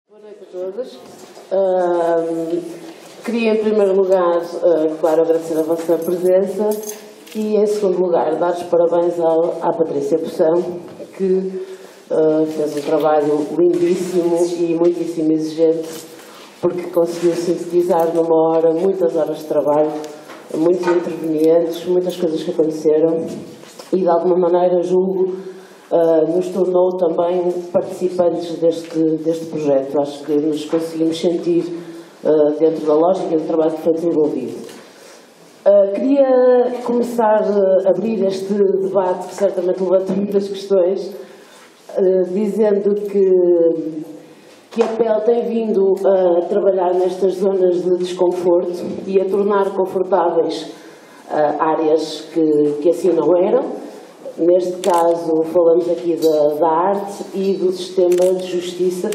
Boa noite a todos. Queria, em primeiro lugar, claro, agradecer a vossa presença e, em segundo lugar, dar os parabéns à Patrícia Poção, que fez um trabalho lindíssimo e muitíssimo exigente, porque conseguiu sintetizar numa hora muitas horas de trabalho, muitos intervenientes, muitas coisas que aconteceram e, de alguma maneira, julgo, nos tornou também participantes deste projeto. Acho que nos conseguimos sentir dentro da lógica do trabalho que foi desenvolvido. Queria começar a abrir este debate, que certamente levanta muitas questões, dizendo que a PEL tem vindo a trabalhar nestas zonas de desconforto e a tornar confortáveis áreas que assim não eram. Neste caso, falamos aqui da arte e do sistema de justiça,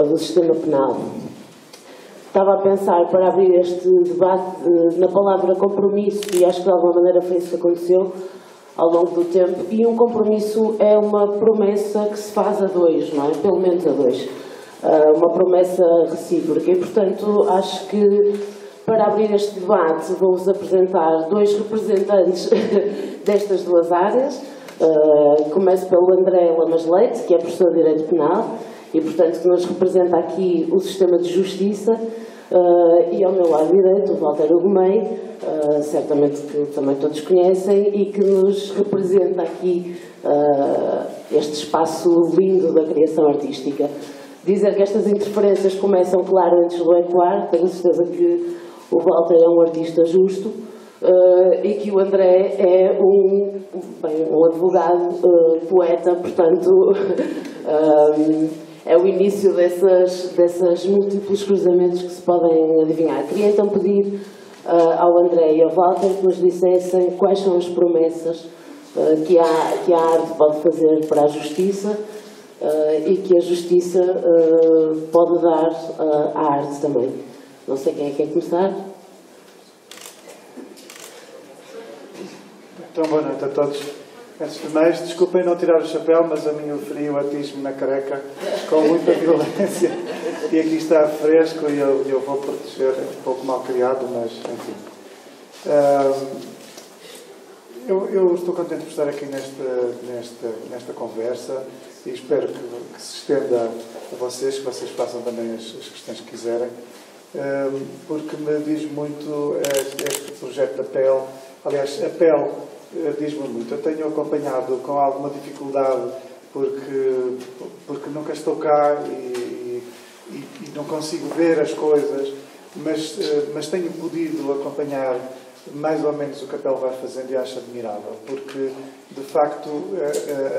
do sistema penal. Estava a pensar, para abrir este debate, na palavra compromisso, e acho que de alguma maneira foi isso que aconteceu ao longo do tempo. E um compromisso é uma promessa que se faz a dois, não é? Pelo menos a dois. Uma promessa recíproca. E, portanto, acho que, para abrir este debate, vou-vos apresentar dois representantes destas duas áreas. Começo pelo André Lamas Leite, que é professor de Direito Penal e, portanto, que nos representa aqui o sistema de justiça. E ao meu lado direito, o Walter Ugumei, certamente que também todos conhecem, e que nos representa aqui este espaço lindo da criação artística. Dizer que estas interferências começam, claro, antes do ecoar. Tenho certeza que o Walter é um artista justo e que o André é um advogado, poeta, portanto, é o início desses múltiplos cruzamentos que se podem adivinhar. Queria então pedir ao André e ao Walter que nos dissessem quais são as promessas que a arte pode fazer para a justiça e que a justiça pode dar à arte também. Não sei quem é que quer começar. Então, boa noite a todos. Antes de mais, desculpem não tirar o chapéu, mas a mim eu feri o atismo na careca com muita violência. E aqui está fresco e eu vou proteger, um pouco mal criado, mas enfim. Eu estou contente por estar aqui nesta conversa e espero que se estenda a vocês, que vocês façam também as questões que quiserem. Porque me diz muito este projeto da PEL. Aliás, a PEL diz-me muito. Eu tenho acompanhado com alguma dificuldade porque nunca estou cá e não consigo ver as coisas, mas tenho podido acompanhar mais ou menos o que a PEL vai fazendo e acho admirável, porque de facto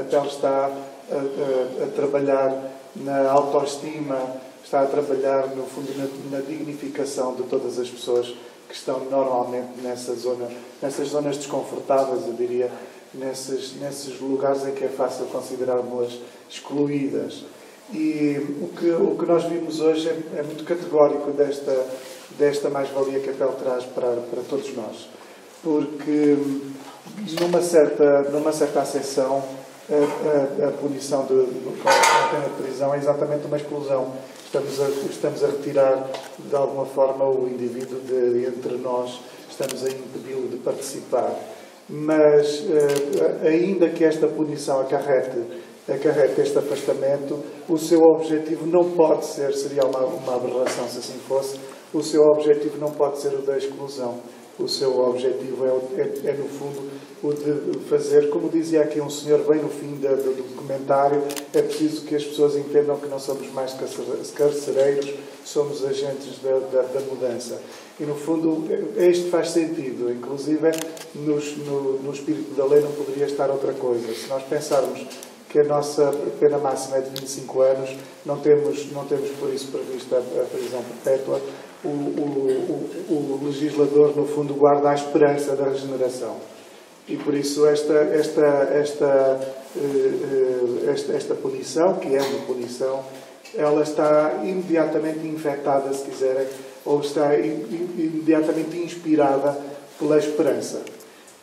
a PEL está a trabalhar na autoestima, está a trabalhar, no fundo, na dignificação de todas as pessoas que estão normalmente nessas zonas desconfortáveis, eu diria, nesses lugares em que é fácil considerá-las excluídas. E o que nós vimos hoje é muito categórico desta mais-valia que a PEL traz para todos nós. Porque, numa certa acessão, a punição com a pena de prisão é exatamente uma exclusão. Estamos a retirar, de alguma forma, o indivíduo entre nós, estamos a impedi-lo de participar. Mas, ainda que esta punição acarrete este afastamento, o seu objetivo não pode ser, seria uma aberração se assim fosse, o seu objetivo não pode ser o da exclusão. O seu objetivo é no fundo, o de fazer, como dizia aqui um senhor bem no fim do documentário, é preciso que as pessoas entendam que não somos mais carcereiros, somos agentes da mudança. E, no fundo, isto faz sentido. Inclusive, no espírito da lei não poderia estar outra coisa. Se nós pensarmos que a nossa pena máxima é de 25 anos, não temos por isso prevista a prisão perpétua. O legislador, no fundo, guarda a esperança da regeneração. E, por isso, esta punição, que é uma punição, ela está imediatamente infectada, se quiserem, ou está imediatamente inspirada pela esperança.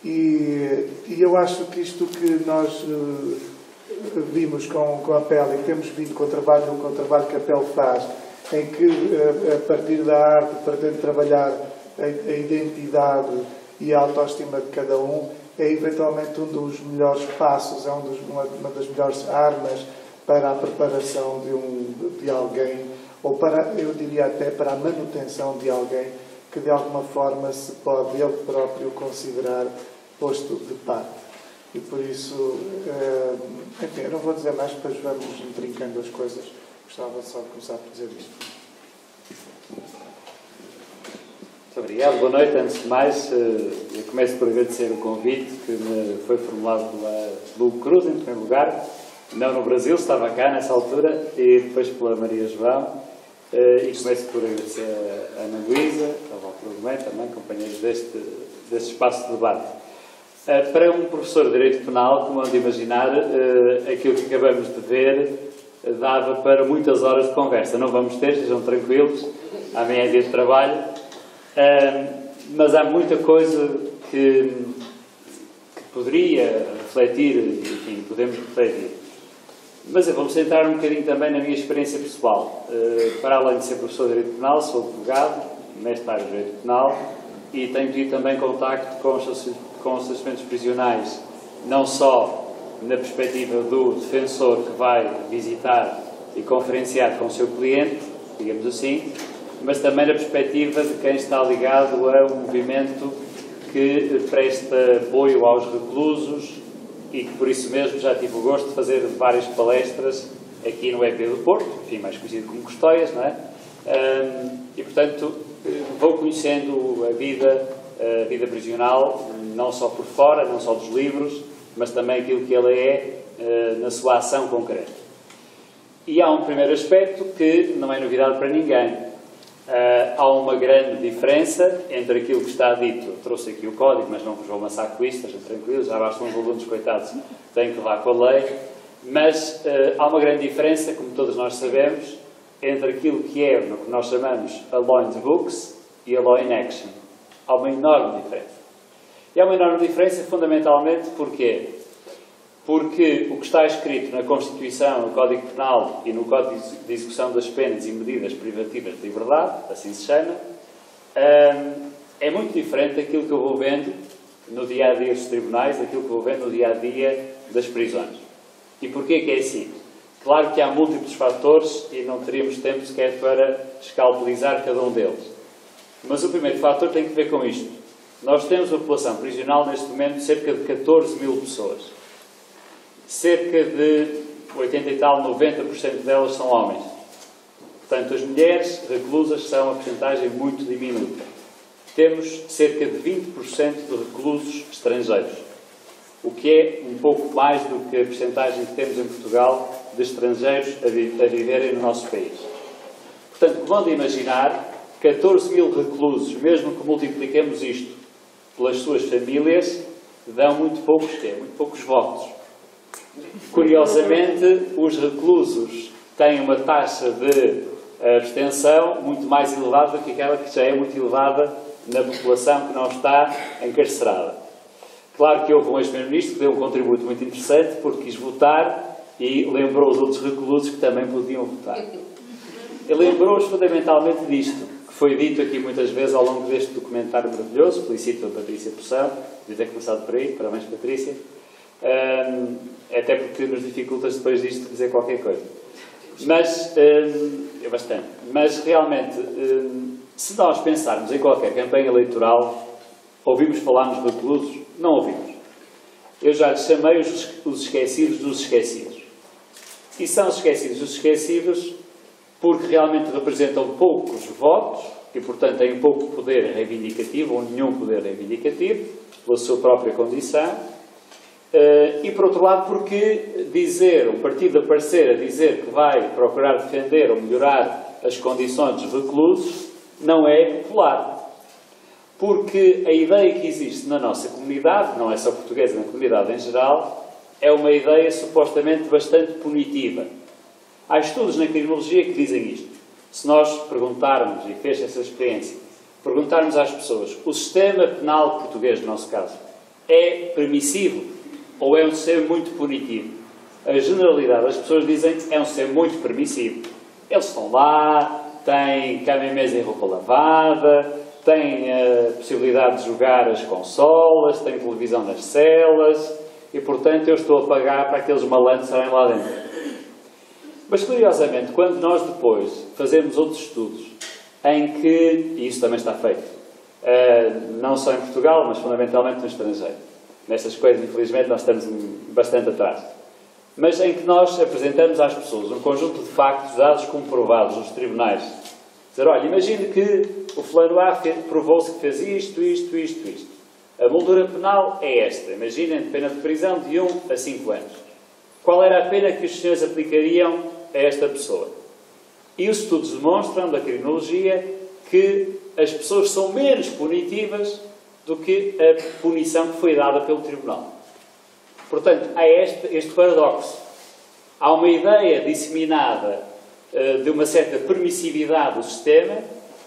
E eu acho que isto que nós vimos com a PEL e temos vindo com o trabalho que a PEL faz, em que, a partir da arte, pretende trabalhar a identidade e a autoestima de cada um, é eventualmente um dos melhores passos, uma das melhores armas para a preparação de alguém, ou para, eu diria até, para a manutenção de alguém que de alguma forma se pode ele próprio considerar posto de parte. E por isso, enfim, eu não vou dizer mais, depois vamos intrincando as coisas. Gostava só de começar por dizer isto. Muito obrigado, boa noite. Antes de mais, eu começo por agradecer o convite que me foi formulado pela Lu Cruz, em primeiro lugar, não no Brasil, estava cá nessa altura, e depois pela Maria João, e começo por agradecer a Ana Luísa, ao Walter Gomes, também companheiros deste espaço de debate. Para um professor de Direito Penal, como é de imaginar, aquilo que acabamos de ver dava para muitas horas de conversa. Não vamos ter, sejam tranquilos, amanhã é dia de trabalho, mas há muita coisa que poderia refletir, enfim, podemos refletir. Mas eu vou-me centrar um bocadinho também na minha experiência pessoal. Para além de ser professor de Direito Penal, sou advogado, mestre em Direito Penal, e tenho tido também contacto com os estacionamentos prisionais, não só na perspectiva do defensor que vai visitar e conferenciar com o seu cliente, digamos assim, mas também na perspectiva de quem está ligado a um movimento que presta apoio aos reclusos e que por isso mesmo já tive o gosto de fazer várias palestras aqui no EP do Porto, enfim, mais conhecido como Custóias, não é? E portanto vou conhecendo a vida prisional, não só por fora, não só dos livros, mas também aquilo que ela é na sua ação concreta. E há um primeiro aspecto que não é novidade para ninguém. Há uma grande diferença entre aquilo que está dito. Eu trouxe aqui o código, mas não vos vou amassar com isto, estejam tranquilos, já bastam os alunos, coitados, têm que levar com a lei. Mas há uma grande diferença, como todos nós sabemos, entre aquilo que é o que nós chamamos a law in the books e a law in action. Há uma enorme diferença. E há uma enorme diferença fundamentalmente porquê? Porque o que está escrito na Constituição, no Código Penal e no Código de Execução das Penas e Medidas Privativas de Liberdade, assim se chama, é muito diferente daquilo que eu vou vendo no dia-a-dia dos tribunais, daquilo que eu vou vendo no dia-a-dia das prisões. E porquê que é assim? Claro que há múltiplos fatores e não teríamos tempo sequer para escalpelizar cada um deles. Mas o primeiro fator tem que ver com isto. Nós temos uma população prisional neste momento de cerca de 14 mil pessoas. Cerca de 80 e tal, 90% delas são homens. Portanto, as mulheres reclusas são uma porcentagem muito diminuta. Temos cerca de 20% de reclusos estrangeiros, o que é um pouco mais do que a porcentagem que temos em Portugal de estrangeiros a viverem no nosso país. Portanto, como vão de imaginar, 14 mil reclusos, mesmo que multipliquemos isto pelas suas famílias, dão muito poucos votos. Curiosamente, os reclusos têm uma taxa de abstenção muito mais elevada do que aquela que já é muito elevada na população que não está encarcerada. Claro que houve um ex-primeiro-ministro que deu um contributo muito interessante porque quis votar e lembrou os outros reclusos que também podiam votar. Ele lembrou-os fundamentalmente disto, que foi dito aqui muitas vezes ao longo deste documentário maravilhoso. Felicito a Patrícia Poção, devia ter começado por aí, parabéns Patrícia, até porque nos dificultas depois disto dizer qualquer coisa. Mas, é bastante. Mas realmente, se nós pensarmos em qualquer campanha eleitoral, ouvimos falar nos reclusos? Não ouvimos. Eu já lhes chamei os esquecidos dos esquecidos. E são os esquecidos dos esquecidos porque realmente representam poucos votos e, portanto, têm pouco poder reivindicativo ou nenhum poder reivindicativo pela sua própria condição. E, por outro lado, porque o partido aparecer a dizer que vai procurar defender ou melhorar as condições dos reclusos não é popular. Porque a ideia que existe na nossa comunidade, não é só portuguesa, na comunidade em geral, é uma ideia supostamente bastante punitiva. Há estudos na criminologia que dizem isto. Se nós perguntarmos, e fez essa experiência, perguntarmos às pessoas, o sistema penal português, no nosso caso, é permissivo ou é um sistema muito punitivo? a generalidade das pessoas dizem que é um sistema muito permissivo. Eles estão lá, têm cama e mesa em roupa lavada, têm a possibilidade de jogar as consolas, têm televisão nas celas e, portanto, eu estou a pagar para aqueles malandros estarem lá dentro. Mas, curiosamente, quando nós depois fazemos outros estudos em que, e isso também está feito, não só em Portugal, mas fundamentalmente no estrangeiro. Nestas coisas, infelizmente, nós estamos bastante atrás. Mas em que nós apresentamos às pessoas um conjunto de factos, dados comprovados nos tribunais. Dizer, olha, imagine que o fulano A provou-se que fez isto. A moldura penal é esta. Imaginem, pena de prisão de 1 a 5 anos. Qual era a pena que os senhores aplicariam a esta pessoa? E os estudos demonstram, da criminologia, que as pessoas são menos punitivas do que a punição que foi dada pelo tribunal. Portanto, há este paradoxo. Há uma ideia disseminada de uma certa permissividade do sistema,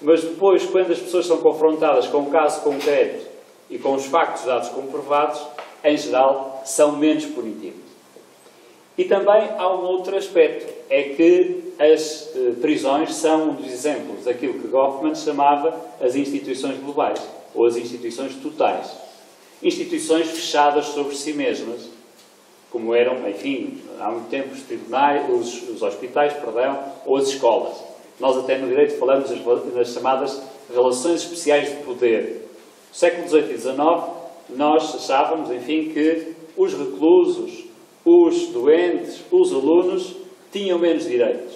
mas depois, quando as pessoas são confrontadas com um caso concreto e com os factos dados comprovados, em geral, são menos punitivos. E também há um outro aspecto, é que as prisões são um dos exemplos daquilo que Goffman chamava as instituições globais, ou as instituições totais. Instituições fechadas sobre si mesmas, como eram, enfim, há muito tempo os tribunais, os hospitais, perdão, ou as escolas. Nós até no direito falamos das chamadas relações especiais de poder. No século XVIII e XIX, nós achávamos, enfim, que os reclusos, os doentes, os alunos, tinham menos direitos,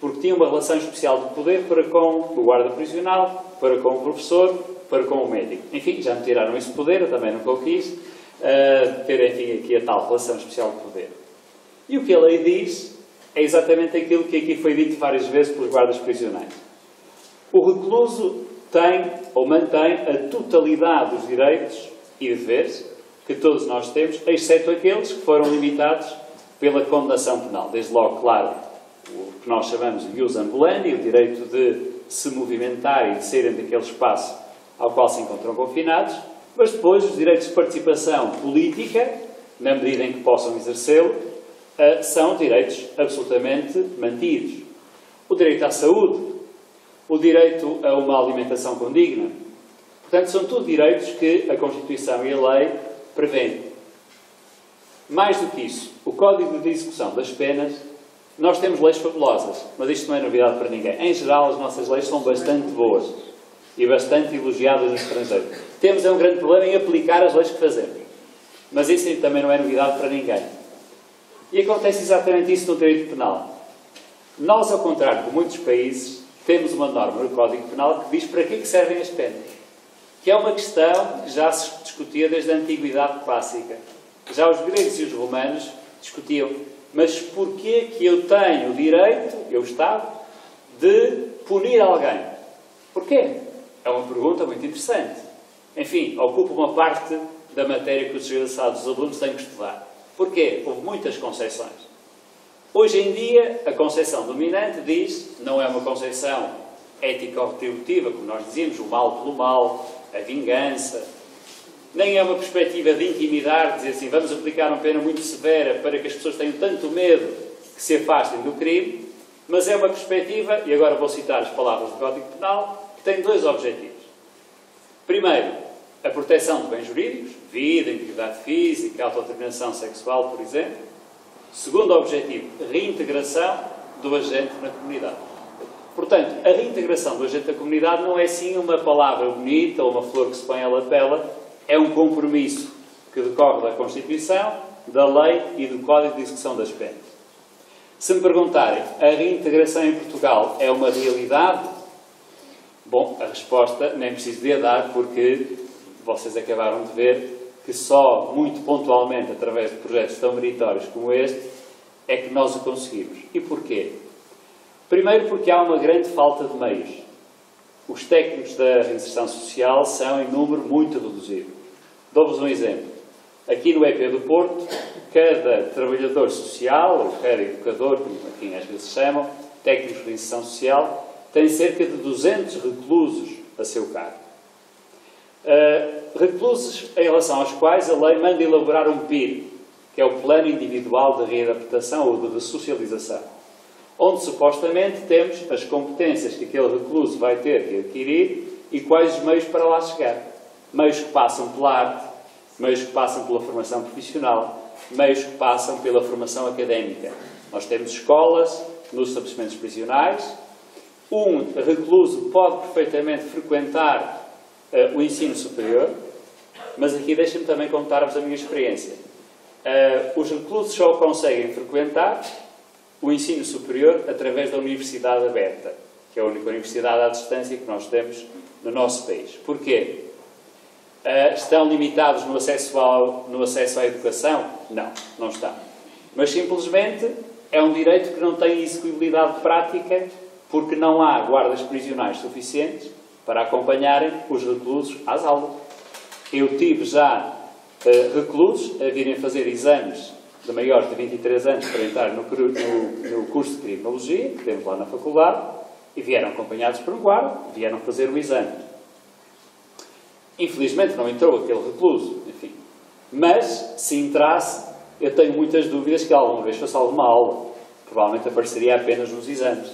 porque tinham uma relação especial de poder para com o guarda prisional, para com o professor, para com o médico. Enfim, já me tiraram esse poder, eu também nunca o quis, ter, enfim, aqui a tal relação especial de poder. E o que a lei diz é exatamente aquilo que aqui foi dito várias vezes pelos guardas prisionais. O recluso tem ou mantém a totalidade dos direitos e deveres que todos nós temos, exceto aqueles que foram limitados pela condenação penal. Desde logo, claro, o que nós chamamos de ius ambulandi, o direito de se movimentar e de saírem daquele espaço ao qual se encontram confinados, mas depois os direitos de participação política, na medida em que possam exercê-lo, são direitos absolutamente mantidos. O direito à saúde, o direito a uma alimentação condigna. Portanto, são tudo direitos que a Constituição e a lei prevêem. Mais do que isso, o Código de Execução das Penas, nós temos leis fabulosas, mas isto não é novidade para ninguém. Em geral, as nossas leis são bastante boas e bastante elogiadas no estrangeiro. Temos um grande problema em aplicar as leis que fazemos. Mas isso também não é novidade para ninguém. E acontece exatamente isso no direito penal. Nós, ao contrário de muitos países, temos uma norma no Código Penal que diz para que servem as penas. Que é uma questão que já se discutia desde a Antiguidade Clássica. Já os gregos e os romanos discutiam, mas porquê que eu tenho o direito, eu Estado, de punir alguém? Porquê? É uma pergunta muito interessante. Enfim, ocupa uma parte da matéria que os desgraçados alunos têm que estudar. Porquê? Houve muitas concepções. Hoje em dia, a concepção dominante diz, não é uma concepção ético-retributiva, como nós dizíamos, o mal pelo mal, a vingança, nem é uma perspectiva de intimidar, dizer assim, vamos aplicar uma pena muito severa para que as pessoas tenham tanto medo que se afastem do crime, mas é uma perspectiva, e agora vou citar as palavras do Código Penal, que tem dois objetivos. Primeiro, a proteção de bens jurídicos, vida, integridade física, autodeterminação sexual, por exemplo. Segundo objetivo, reintegração do agente na comunidade. Portanto, a reintegração do agente na comunidade não é sim uma palavra bonita ou uma flor que se põe à lapela, é um compromisso que decorre da Constituição, da lei e do Código de Execução das Penas. Se me perguntarem, a reintegração em Portugal é uma realidade? Bom, a resposta nem preciso de a dar, porque vocês acabaram de ver que só muito pontualmente, através de projetos tão meritórios como este, é que nós o conseguimos. E porquê? Primeiro porque há uma grande falta de meios. Os técnicos da reinserção social são em número muito reduzido. Dou-vos um exemplo. Aqui no EP do Porto, cada trabalhador social, ou cada educador, como aqui às vezes chamam, técnicos de reinserção social, tem cerca de 200 reclusos a seu cargo. Reclusos em relação aos quais a lei manda elaborar um PIR, que é o Plano Individual de Readaptação ou de Ressocialização, onde supostamente temos as competências que aquele recluso vai ter que adquirir e quais os meios para lá chegar. Meios que passam pela arte, meios que passam pela formação profissional, meios que passam pela formação académica. Nós temos escolas nos estabelecimentos prisionais. Um recluso pode perfeitamente frequentar o ensino superior, mas aqui deixem-me também contar-vos a minha experiência. Os reclusos só conseguem frequentar o ensino superior através da Universidade Aberta, que é a única universidade à distância que nós temos no nosso país. Porquê? Estão limitados no acesso à educação? Não, não estão. Mas simplesmente é um direito que não tem execuibilidade prática porque não há guardas prisionais suficientes para acompanharem os reclusos às aulas. Eu tive já reclusos a virem fazer exames de maiores de 23 anos para entrar no curso de Criminologia, que temos lá na faculdade, e vieram acompanhados por um guarda, vieram fazer o exame. Infelizmente não entrou aquele recluso, enfim. Mas, se entrasse, eu tenho muitas dúvidas que alguma vez fosse alguma aula. Provavelmente apareceria apenas nos exames.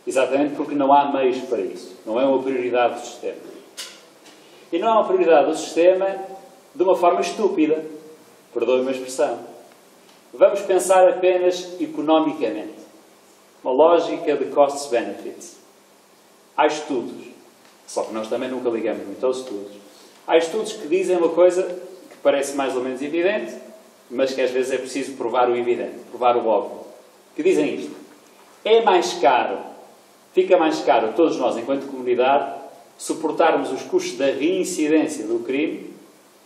Exatamente porque não há meios para isso. Não é uma prioridade do sistema. E não é uma prioridade do sistema de uma forma estúpida. Perdoe-me a expressão. Vamos pensar apenas economicamente. Uma lógica de costs-benefits. Há estudos, só que nós também nunca ligamos muito aos estudos. Há estudos que dizem uma coisa que parece mais ou menos evidente, mas que às vezes é preciso provar o evidente, provar o óbvio. Que dizem isto. É mais caro, fica mais caro a todos nós, enquanto comunidade, suportarmos os custos da reincidência do crime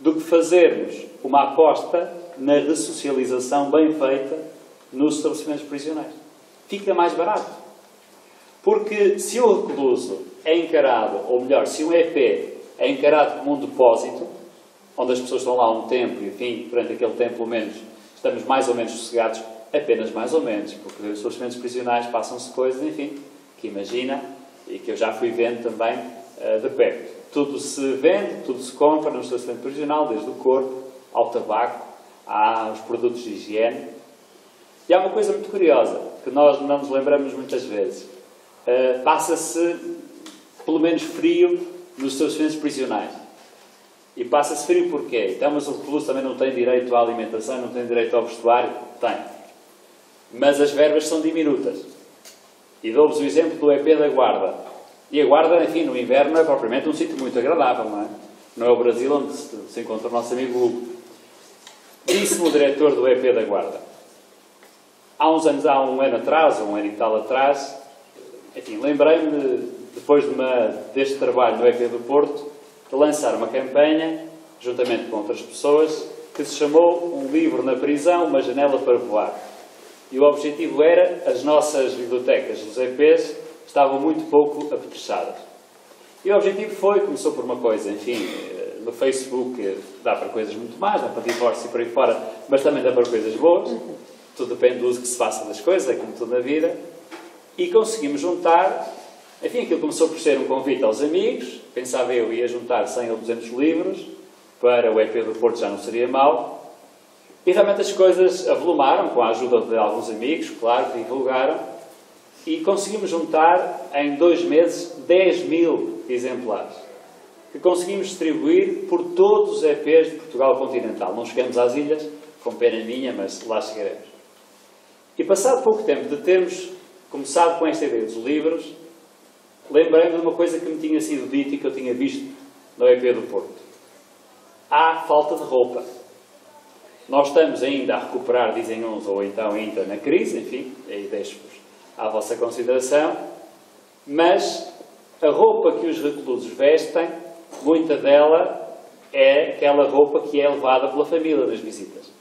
do que fazermos uma aposta na ressocialização bem feita nos estabelecimentos prisionais. Fica mais barato. Porque se o recluso é encarado, ou melhor, se o EP é encarado como um depósito, onde as pessoas estão lá um tempo, e enfim, durante aquele tempo, pelo menos, estamos mais ou menos sossegados, apenas mais ou menos, porque nos estabelecimentos prisionais passam-se coisas, enfim, que imagina, e que eu já fui vendo também de perto. Tudo se vende, tudo se compra no estabelecimento prisional, desde o corpo ao tabaco, aos produtos de higiene. E há uma coisa muito curiosa, que nós não nos lembramos muitas vezes. Passa-se, pelo menos, frio nos estabelecimentos prisionais. E passa-se frio porquê? Então, mas o recluso também não tem direito à alimentação, não tem direito ao vestuário? Tem. Mas as verbas são diminutas. E dou-vos o exemplo do EP da Guarda. E a Guarda, enfim, no inverno não é propriamente um sítio muito agradável, não é? Não é o Brasil onde se encontra o nosso amigo Hugo. Disse-me o diretor do EP da Guarda. Há uns anos, há um ano atrás, ou um ano e tal atrás, enfim, lembrei-me, depois deste trabalho no EP do Porto, de lançar uma campanha, juntamente com outras pessoas, que se chamou Um Livro na Prisão, uma Janela para Voar. E o objetivo era, as nossas bibliotecas dos EPs estavam muito pouco apetrechadas. E o objetivo começou por uma coisa, enfim, no Facebook dá para coisas muito más, dá para divórcio e por aí fora, mas também dá para coisas boas. Tudo depende do uso que se faça das coisas, é como tudo na vida. E conseguimos juntar, enfim, aquilo começou por ser um convite aos amigos, pensava eu ia juntar 100 ou 200 livros, para o EP do Porto já não seria mau, e realmente as coisas avolumaram, com a ajuda de alguns amigos, claro, que divulgaram, e conseguimos juntar em 2 meses 10.000 exemplares, que conseguimos distribuir por todos os EPs de Portugal continental. Não chegamos às ilhas, com pena minha, mas lá chegaremos. E passado pouco tempo de termos começado com esta ideia dos livros, lembrei-me de uma coisa que me tinha sido dita e que eu tinha visto no EP do Porto. Há falta de roupa. Nós estamos ainda a recuperar, dizem uns, ou então ainda na crise, enfim, aí deixo-vos à vossa consideração, mas a roupa que os reclusos vestem, muita dela é aquela roupa que é levada pela família nas visitas.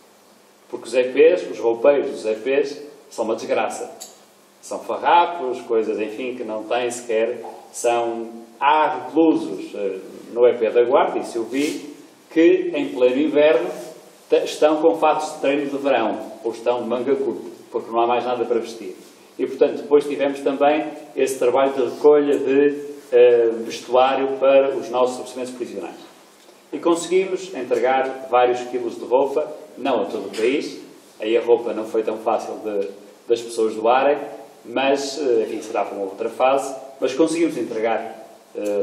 Porque os EPs, os roupeiros dos EPs, são uma desgraça. São farrapos, coisas, enfim, que não têm sequer. Há reclusos no EP da Guarda, isso eu vi, que em pleno inverno estão com fatos de treino de verão, ou estão de manga curta, porque não há mais nada para vestir. E, portanto, depois tivemos também esse trabalho de recolha de vestuário para os nossos estabelecimentos prisionais. e conseguimos entregar vários quilos de roupa, não a todo o país. Aí a roupa não foi tão fácil das pessoas doarem, mas, enfim, será para uma outra fase, mas conseguimos entregar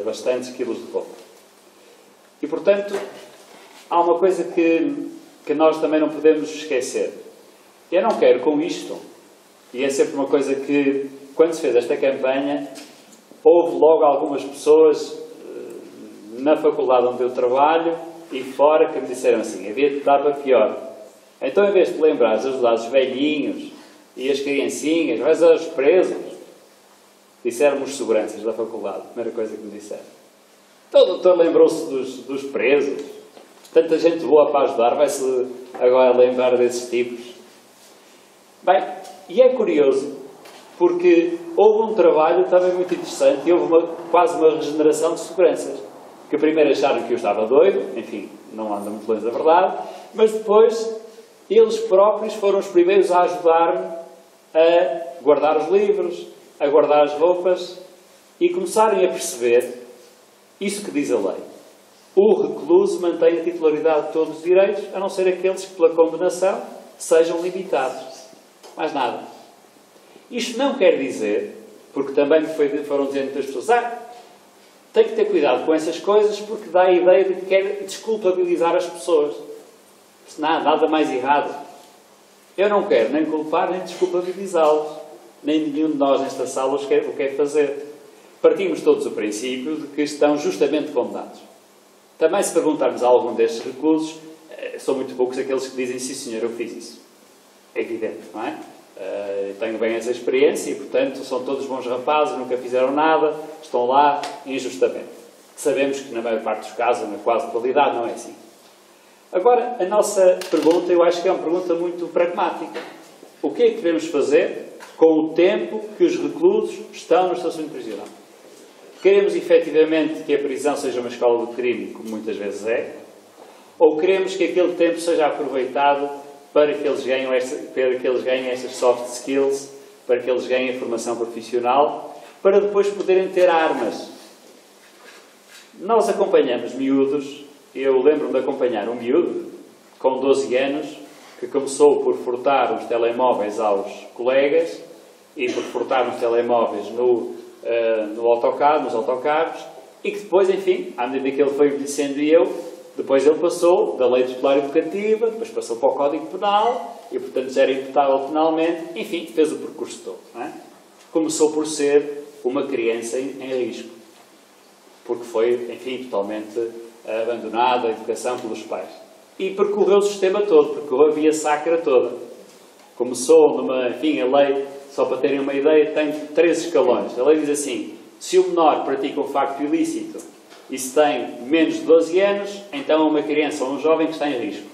bastantes quilos de roupa. E, portanto, há uma coisa que nós também não podemos esquecer. Eu não quero com isto, e é sempre uma coisa que, quando se fez esta campanha, houve logo algumas pessoas na faculdade onde eu trabalho e fora que me disseram assim, havia de estar para pior. Então, em vez de te lembrares de ajudar os velhinhos e as criancinhas, vais aos presos. Disseram-me os seguranças da faculdade, a primeira coisa que me disseram. Então o doutor lembrou-se dos presos. Tanta gente boa para ajudar, vai-se agora lembrar desses tipos. Bem, e é curioso, porque houve um trabalho também muito interessante e houve quase uma regeneração de seguranças. Que primeiro acharam que eu estava doido, enfim, não anda muito longe da verdade, mas depois eles próprios foram os primeiros a ajudar-me a guardar os livros, a guardar as roupas e começarem a perceber isso que diz a lei. O recluso mantém a titularidade de todos os direitos, a não ser aqueles que, pela condenação, sejam limitados. Mais nada. Isto não quer dizer, porque também foram dizendo muitas pessoas, tem que ter cuidado com essas coisas porque dá a ideia de que quer desculpabilizar as pessoas. Nada mais errado. Eu não quero nem culpar nem desculpabilizá-los. Nem nenhum de nós nesta sala o quer fazer. Partimos todos do princípio de que estão justamente condenados. Também se perguntarmos a algum destes reclusos, são muito poucos aqueles que dizem, sim senhor, eu fiz isso. É evidente, não é? Tenho bem essa experiência e, portanto, são todos bons rapazes, nunca fizeram nada, estão lá injustamente. Sabemos que, na maior parte dos casos, na quase totalidade, não é assim. Agora, a nossa pergunta, eu acho que é uma pergunta muito pragmática. O que é que devemos fazer com o tempo que os reclusos estão no estacionamento prisional? Queremos, efetivamente, que a prisão seja uma escola do crime, como muitas vezes é? Ou queremos que aquele tempo seja aproveitado para que eles ganhem estas soft skills, para que eles ganhem a formação profissional, para depois poderem ter armas? Nós acompanhamos miúdos, eu lembro-me de acompanhar um miúdo com 12 anos, que começou por furtar os telemóveis aos colegas e por furtar os telemóveis nos autocarros, e que depois, enfim, à medida que ele foi envelhecendo depois ele passou da lei tutelar educativa, depois passou para o Código Penal, e portanto já era imputável penalmente, enfim, fez o percurso todo. Não é? Começou por ser uma criança em risco, porque foi, enfim, totalmente abandonada a educação pelos pais. E percorreu o sistema todo, percorreu a via sacra toda. Começou enfim, a lei, só para terem uma ideia, tem 3 escalões. A lei diz assim, se o menor pratica um facto ilícito e se tem menos de 12 anos, então é uma criança ou um jovem que está em risco.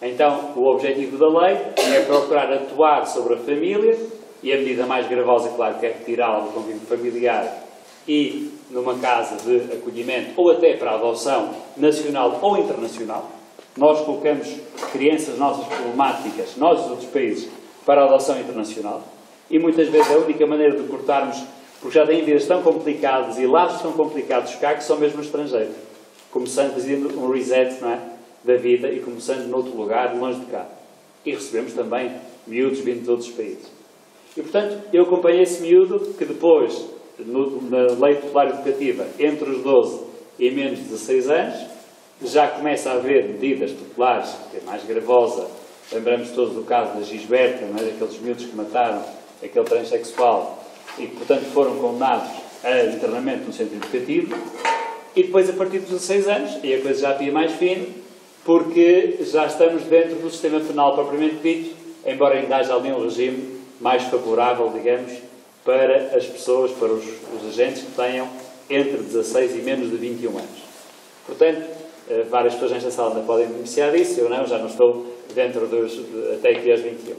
Então, o objetivo da lei é procurar atuar sobre a família, e a medida mais gravosa, claro, que é retirá-la do convívio familiar e numa casa de acolhimento, ou até para a adoção nacional ou internacional. Nós colocamos crianças nossas problemáticas, nós dos outros países, para a adoção internacional. E muitas vezes a única maneira de cortarmos, porque já têm vidas tão complicadas e laços tão complicados cá, que são mesmo estrangeiros. Começando fazendo um reset, não é, da vida e começando noutro lugar, longe de cá. E recebemos também miúdos vindo de outros países. E, portanto, eu acompanhei esse miúdo que depois, na lei tutelar educativa, entre os 12 e menos de 16 anos, já começa a haver medidas tutelares, que é mais gravosa. Lembramos todos do caso da Gisberta, não é? Daqueles miúdos que mataram aquele transexual e que, portanto, foram condenados a internamento no centro educativo. E depois, a partir dos 16 anos, e a coisa já havia mais fino, porque já estamos dentro do sistema penal propriamente dito, embora ainda haja ali um regime mais favorável, digamos, para as pessoas, para os agentes que tenham entre 16 e menos de 21 anos. Portanto, várias pessoas nesta sala ainda podem beneficiar disso, eu não, já não estou dentro até aqui aos 21.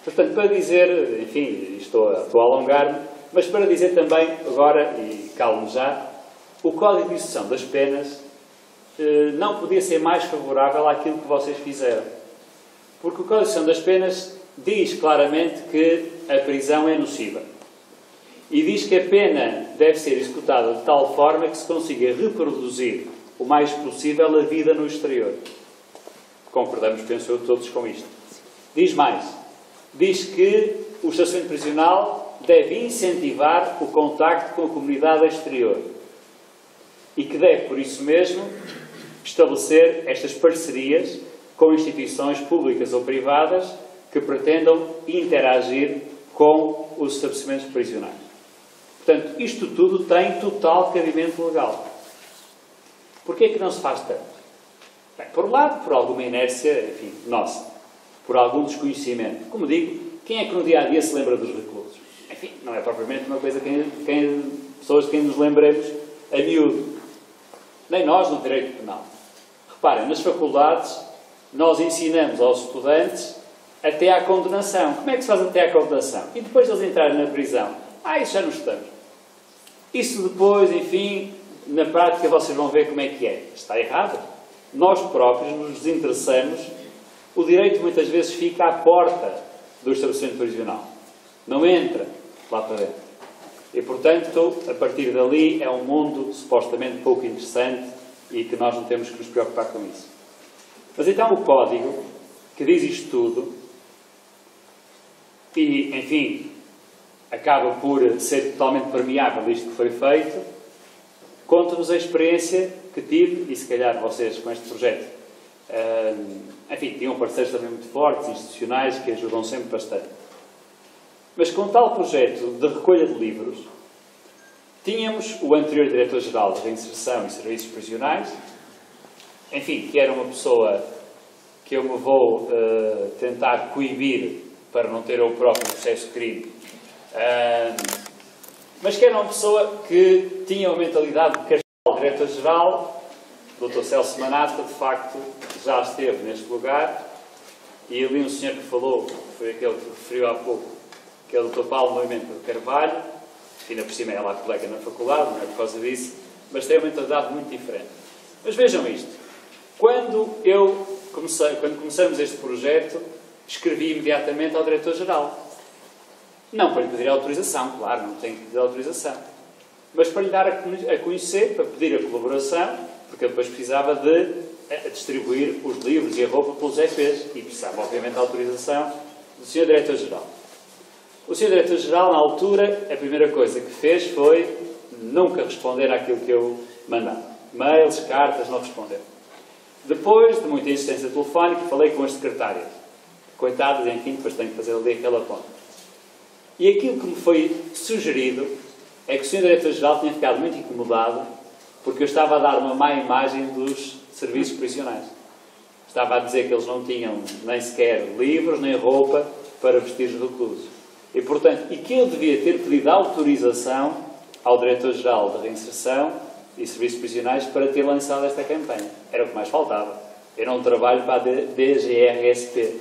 Portanto, para dizer, enfim, estou a alongar-me, mas para dizer também, agora, e calmo já, o Código de Execução das Penas não podia ser mais favorável àquilo que vocês fizeram. Porque o Código de Execução das Penas diz claramente que a prisão é nociva. E diz que a pena deve ser executada de tal forma que se consiga reproduzir o mais possível a vida no exterior. Concordamos, penso eu, todos com isto. Diz mais. Diz que o estacionamento prisional deve incentivar o contacto com a comunidade exterior e que deve, por isso mesmo, estabelecer estas parcerias com instituições públicas ou privadas que pretendam interagir com os estabelecimentos prisionais. Portanto, isto tudo tem total cabimento legal. Porquê é que não se faz tanto? Bem, por um lado, por alguma inércia, enfim, nossa, por algum desconhecimento. Como digo, quem é que no dia-a-dia se lembra dos reclusos? Enfim, não é propriamente uma coisa pessoas de quem nos lembremos a miúdo. Nem nós no direito penal. Reparem, nas faculdades, nós ensinamos aos estudantes até à condenação. Como é que se faz até à condenação? E depois de eles entrarem na prisão? Isso já não estamos. Isso depois, enfim, na prática vocês vão ver como é que é. Está errado. Nós próprios nos desinteressamos. O direito muitas vezes fica à porta do estabelecimento prisional. Não entra lá para dentro. E, portanto, a partir dali é um mundo supostamente pouco interessante e que nós não temos que nos preocupar com isso. Mas então o Código, que diz isto tudo, e, enfim, acaba por ser totalmente permeável isto que foi feito, conta-nos a experiência que tive, e se calhar vocês com este projeto, enfim, tinham parceiros também muito fortes, institucionais, que ajudam sempre bastante. Mas com tal projeto de recolha de livros, tínhamos o anterior Diretor-Geral de Reinserção e Serviços Prisionais, enfim, que era uma pessoa que eu me vou tentar coibir para não ter eu próprio processo de crime, mas que era uma pessoa que tinha uma mentalidade de cartão. O Diretor-Geral, o Dr. Celso Manata, de facto, já esteve neste lugar, e ali um senhor que falou, foi aquele que referiu há pouco, que é o Dr. Paulo Noimento de Carvalho, que ainda por cima é lá colega na faculdade, não é por causa disso, mas tem uma mentalidade muito diferente. Mas vejam isto, quando começamos este projeto, escrevi imediatamente ao Diretor-Geral. Não para lhe pedir autorização, claro, não tenho que pedir autorização, mas para lhe dar a conhecer, para pedir a colaboração, porque eu depois precisava de distribuir os livros e a roupa pelos EPs, e precisava, obviamente, da autorização do Sr. Diretor-Geral. O Sr. Diretor-Geral, na altura, a primeira coisa que fez foi nunca responder àquilo que eu mandava. Mails, cartas, não respondeu. Depois de muita insistência telefónica, falei com as secretárias. Coitadas, enfim, depois tenho que fazer ali aquela ponta. E aquilo que me foi sugerido é que o Sr. Diretor-Geral tinha ficado muito incomodado porque eu estava a dar uma má imagem dos serviços prisionais. Estava a dizer que eles não tinham nem sequer livros, nem roupa para vestir os reclusos. E, portanto, que eu devia ter pedido autorização ao Diretor-Geral de Reinserção e Serviços Prisionais para ter lançado esta campanha. Era o que mais faltava. Eu não trabalho para a DGRSP.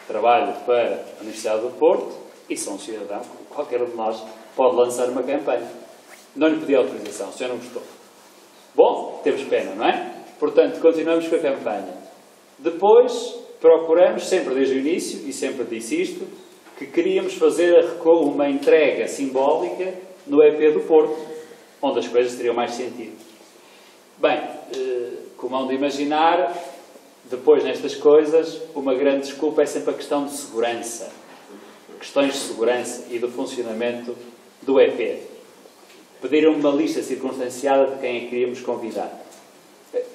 Trabalho para a Universidade do Porto e sou um cidadão, qualquer um de nós pode lançar uma campanha. Não lhe pedi autorização, o senhor não gostou. Bom, temos pena, não é? Portanto, continuamos com a campanha. Depois, procuramos, sempre desde o início, e sempre disse isto, que queríamos fazer uma entrega simbólica no EP do Porto, onde as coisas teriam mais sentido. Bem, como hão de imaginar, depois nestas coisas, uma grande desculpa é sempre a questão de segurança. Questões de segurança e do funcionamento do EP. Pediram uma lista circunstanciada de quem é que queríamos convidar.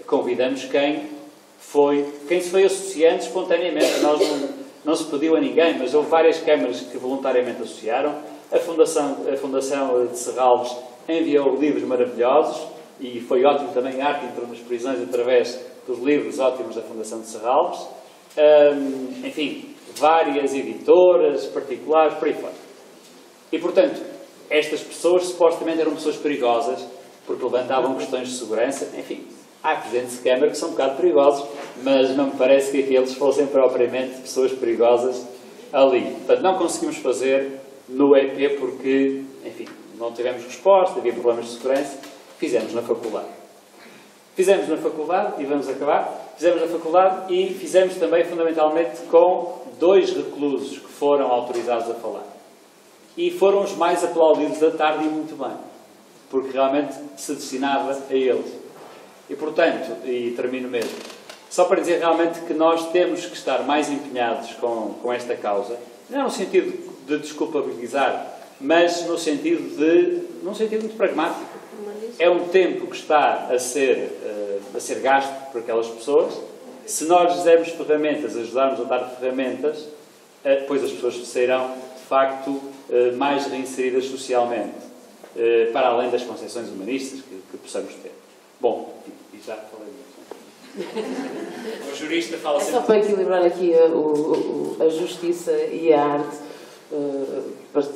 Convidamos quem se foi associando espontaneamente. Não se pediu a ninguém, mas houve várias câmaras que voluntariamente associaram. A Fundação de Serralves enviou livros maravilhosos e foi ótimo também a arte entrou nas prisões através dos livros ótimos da Fundação de Serralves. Enfim, várias editoras particulares, por aí fora. E, portanto, estas pessoas supostamente eram pessoas perigosas porque levantavam questões de segurança. Enfim, há presidentes de Câmara que são um bocado perigosos, mas não me parece que aqueles fossem propriamente pessoas perigosas ali. Portanto, não conseguimos fazer no EP porque, enfim, não tivemos resposta, havia problemas de segurança. Fizemos na faculdade. Fizemos na faculdade, e vamos acabar, fizemos na faculdade e fizemos também fundamentalmente com 2 reclusos que foram autorizados a falar. E foram os mais aplaudidos da tarde e muito bem, porque realmente se destinava a eles. E, portanto, e termino mesmo, só para dizer realmente que nós temos que estar mais empenhados com esta causa, não no sentido de desculpabilizar, mas no sentido muito pragmático. É um tempo que está a ser gasto por aquelas pessoas. Se nós lhes dermos ferramentas, ajudarmos a dar ferramentas, depois as pessoas sairão, de facto, mais reinseridas socialmente, para além das concepções humanistas que possamos ter. Bom, e já falei muito. O jurista fala sempre... É só para equilibrar aqui a justiça e a arte,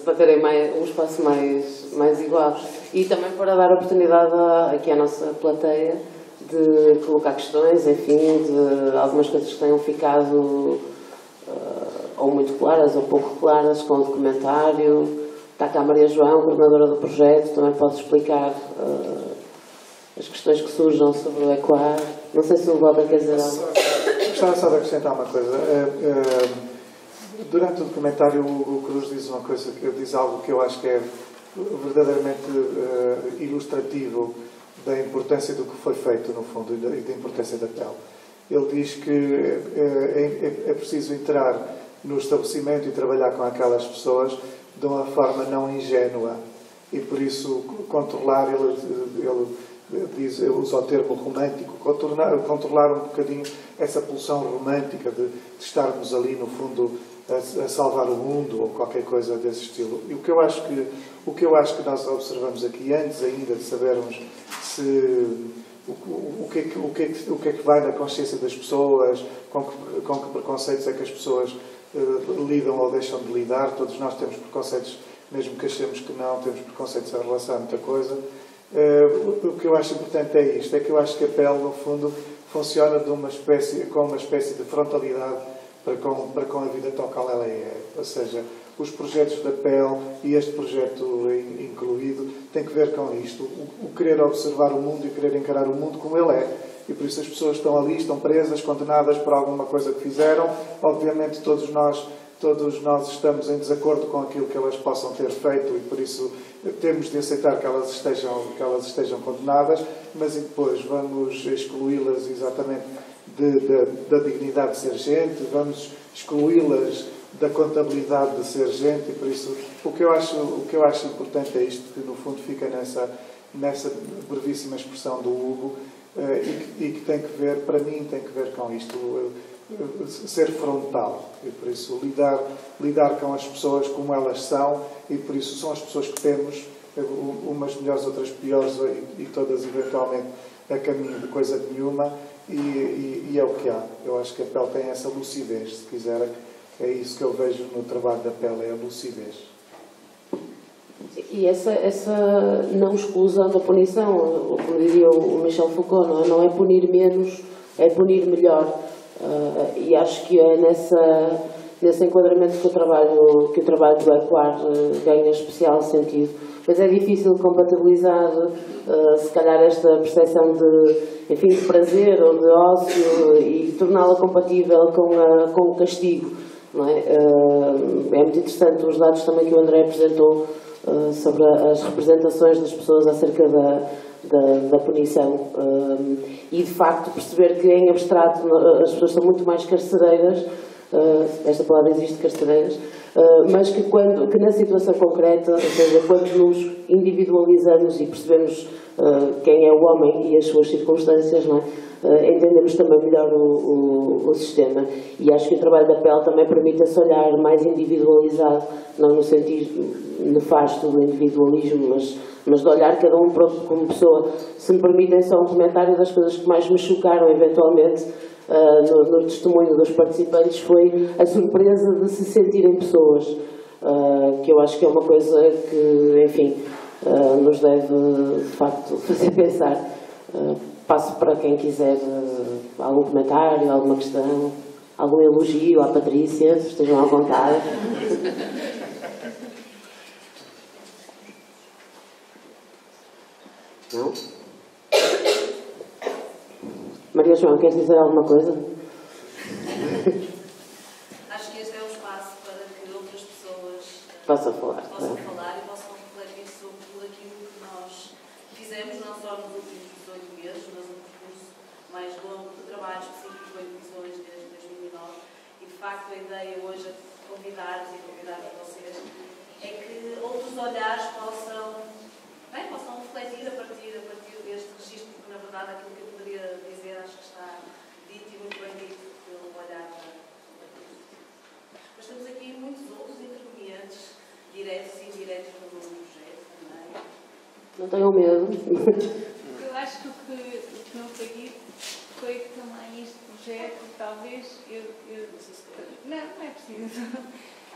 para terem um espaço mais igual. E também para dar oportunidade aqui à nossa plateia de colocar questões, enfim, de algumas coisas que tenham ficado ou muito claras ou pouco claras com o documentário. Está cá a Maria João, coordenadora do projeto, também pode explicar as questões que surjam sobre o ECOAR. Não sei se o Walter quer dizer algo. Gostava só de acrescentar uma coisa. Durante o documentário, o Cruz diz algo que eu acho que é verdadeiramente ilustrativo da importância do que foi feito, no fundo, e da importância da pele. Ele diz que é preciso entrar no estabelecimento e trabalhar com aquelas pessoas de uma forma não ingênua. E por isso, controlar, ele usa o termo romântico, controlar um bocadinho essa pulsão romântica de estarmos ali, no fundo, a salvar o mundo ou qualquer coisa desse estilo. E o que eu acho que nós observamos aqui, antes ainda de sabermos o que é que vai na consciência das pessoas, com que preconceitos é que as pessoas lidam ou deixam de lidar. Todos nós temos preconceitos, mesmo que achemos que não, temos preconceitos em relação a muita coisa. O que eu acho importante é isto, é que eu acho que a pele, no fundo, funciona com uma espécie de frontalidade para com a vida tal qual ela é. Ou seja, os projetos da pele, e este projeto incluído, tem que ver com isto. O querer observar o mundo e querer encarar o mundo como ele é. E por isso as pessoas estão ali, estão presas, condenadas por alguma coisa que fizeram. Obviamente todos nós estamos em desacordo com aquilo que elas possam ter feito e por isso temos de aceitar que elas estejam condenadas, mas e depois vamos excluí-las exatamente da dignidade de ser gente, vamos excluí-las da contabilidade de ser gente, e por isso o que eu acho importante é isto, que no fundo fica nessa brevíssima expressão do Hugo, e que tem que ver, para mim, tem que ver com isto, ser frontal, e por isso lidar com as pessoas como elas são, e por isso são as pessoas que temos, umas melhores, outras piores, e todas eventualmente a caminho de coisa nenhuma, e é o que há. Eu acho que a pele tem essa lucidez, se quiserem. É isso que eu vejo no trabalho da pele, é a lucidez. E essa não exclusão da punição, como diria o Michel Foucault, não é punir menos, é punir melhor. E acho que é nesse enquadramento que o trabalho do ECOAR ganha especial sentido. Mas é difícil compatibilizar, se calhar, esta percepção de prazer ou de ócio e torná-la compatível com o castigo. Não é? É muito interessante os dados também que o André apresentou sobre as representações das pessoas acerca da punição. E, de facto, perceber que, em abstrato, as pessoas são muito mais carcereiras, esta palavra existe, carcereiras, mas que na situação concreta, ou seja, quando nos individualizamos e percebemos quem é o homem e as suas circunstâncias, não é? Entendemos também melhor o sistema. E acho que o trabalho da pele também permite esse olhar mais individualizado, não no sentido nefasto do individualismo, mas de olhar cada um como pessoa. Se me permitem só um comentário, das coisas que mais me chocaram eventualmente no testemunho dos participantes foi a surpresa de se sentirem pessoas, que eu acho que é uma coisa que, enfim, nos deve de facto fazer pensar. Passo para quem quiser algum comentário, alguma questão, algum elogio à Patrícia, estejam à vontade. Não? Maria João, queres dizer alguma coisa? Acho que este é um espaço para que outras pessoas possam falar e possam refletir sobre tudo aquilo que nós fizemos, não só nos últimos 18 meses, mas facto, a ideia hoje de convidar-vos e convidar-vos vocês é que outros olhares possam refletir a partir deste registro, porque, na verdade, aquilo que eu poderia dizer, acho que está dito e muito bem dito pelo olhar da Mas temos aqui muitos outros intervenientes, diretos e indiretos no projeto também. Não tenham medo. Eu acho que o que não foi dito foi que também este projeto, talvez, não é preciso.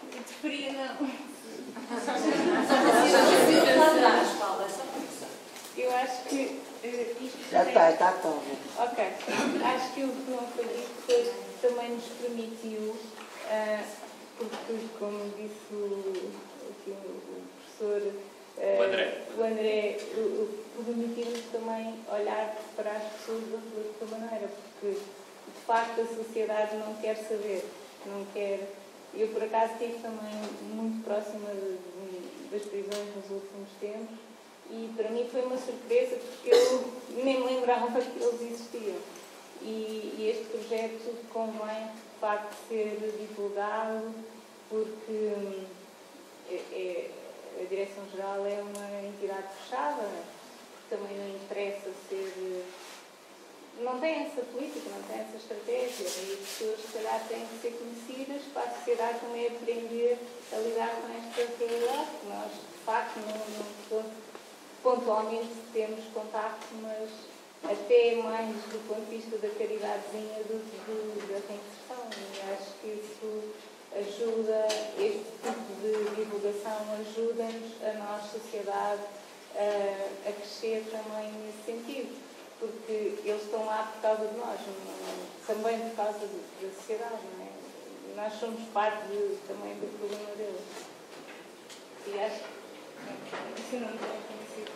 Eu preferia não. Eu acho que isto já está bom. Ok. Acho que o que não foi dito foi que também nos permitiu, porque, como disse o professor o André, permitiu-nos também olhar para as pessoas de outra maneira, porque de facto a sociedade não quer saber, não quer. Eu, por acaso, estive também muito próxima das prisões nos últimos tempos e para mim foi uma surpresa porque eu nem me lembrava que eles existiam. E este projeto convém, de facto, ser divulgado porque a Direção-Geral é uma entidade fechada, porque também não interessa ser... Não tem essa política, não tem essa estratégia, e as pessoas, se calhar, têm que ser conhecidas para a sociedade também aprender a lidar com esta realidade. Nós, de facto, não pontualmente temos contacto, mas até mais do ponto de vista da caridadezinha da reinserção. E acho que isso ajuda, este tipo de divulgação ajuda-nos, a nós, sociedade, a crescer também nesse sentido. Porque eles estão lá por causa de nós, também por causa da sociedade, não é? Nós somos parte também do problema deles. E acho que isso não tem conhecido.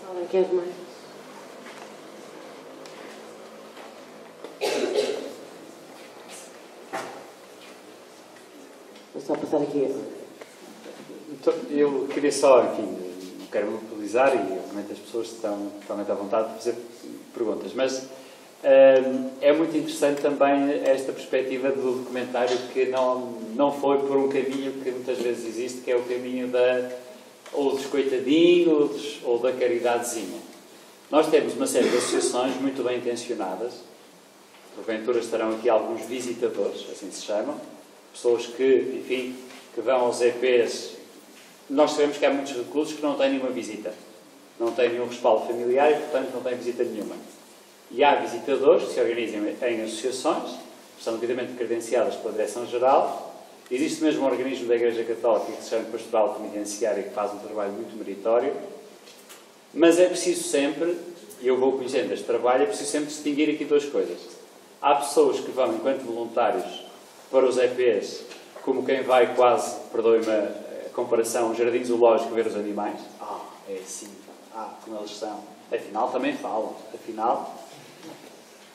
Se alguém quer mais? Vou só passar aqui. Então, eu queria só, enfim, quero mobilizar e, obviamente, as pessoas estão totalmente à vontade de fazer perguntas, mas é muito interessante também esta perspectiva do documentário que não foi por um caminho que muitas vezes existe, que é o caminho ou dos coitadinhos ou da caridadezinha. Nós temos uma série de associações muito bem intencionadas, porventura estarão aqui alguns visitadores, assim se chamam, pessoas que, enfim, que vão aos EPs. Nós sabemos que há muitos reclusos que não têm nenhuma visita, não têm nenhum respaldo familiar e, portanto, não têm visita nenhuma. E há visitadores que se organizam em associações, que são devidamente credenciadas pela Direção-Geral. Existe mesmo um organismo da Igreja Católica que se chama Pastoral Penitenciária, que faz um trabalho muito meritório. Mas é preciso sempre, e eu vou conhecendo este trabalho, é preciso sempre distinguir aqui duas coisas. Há pessoas que vão, enquanto voluntários, para os EPs, como quem vai quase, perdoe-me a comparação, um jardim zoológico ver os animais. É assim, como eles são. Afinal, também falam. Afinal,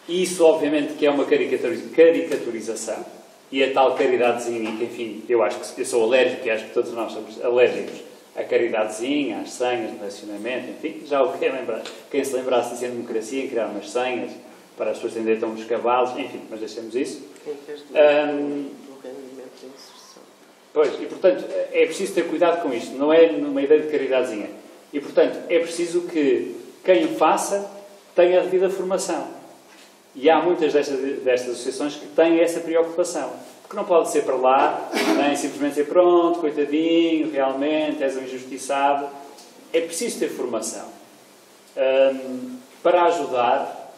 isso, obviamente, que é uma caricaturização. E a tal caridadezinha, que, enfim, eu acho que eu sou alérgico e acho que todos nós somos alérgicos à caridadezinha, às senhas de relacionamento, enfim, já o que é lembrar. Quem se lembrasse de democracia, em criar umas senhas para as pessoas que deitam os cavalos, enfim, mas deixemos isso. Pois, e portanto, é preciso ter cuidado com isto, não é numa ideia de caridadezinha. E portanto, é preciso que quem o faça tenha a devida formação. E há muitas destas associações que têm essa preocupação. Porque não pode ser para lá, nem simplesmente dizer, pronto, coitadinho, realmente, és um injustiçado. É preciso ter formação. Para ajudar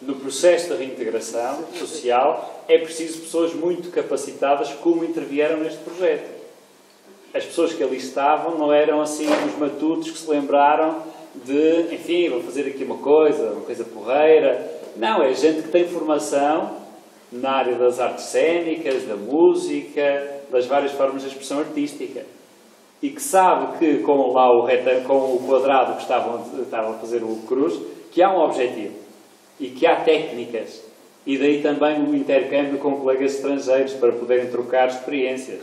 no processo de reintegração social, é preciso pessoas muito capacitadas como intervieram neste projeto. As pessoas que ali estavam não eram assim os matutos que se lembraram de, enfim, vou fazer aqui uma coisa porreira. Não, é gente que tem formação na área das artes cênicas, da música, das várias formas de expressão artística. E que sabe que com lá com o quadrado que estavam a fazer o cruz, que há um objetivo. E que há técnicas. E daí também o intercâmbio com colegas estrangeiros para poderem trocar experiências.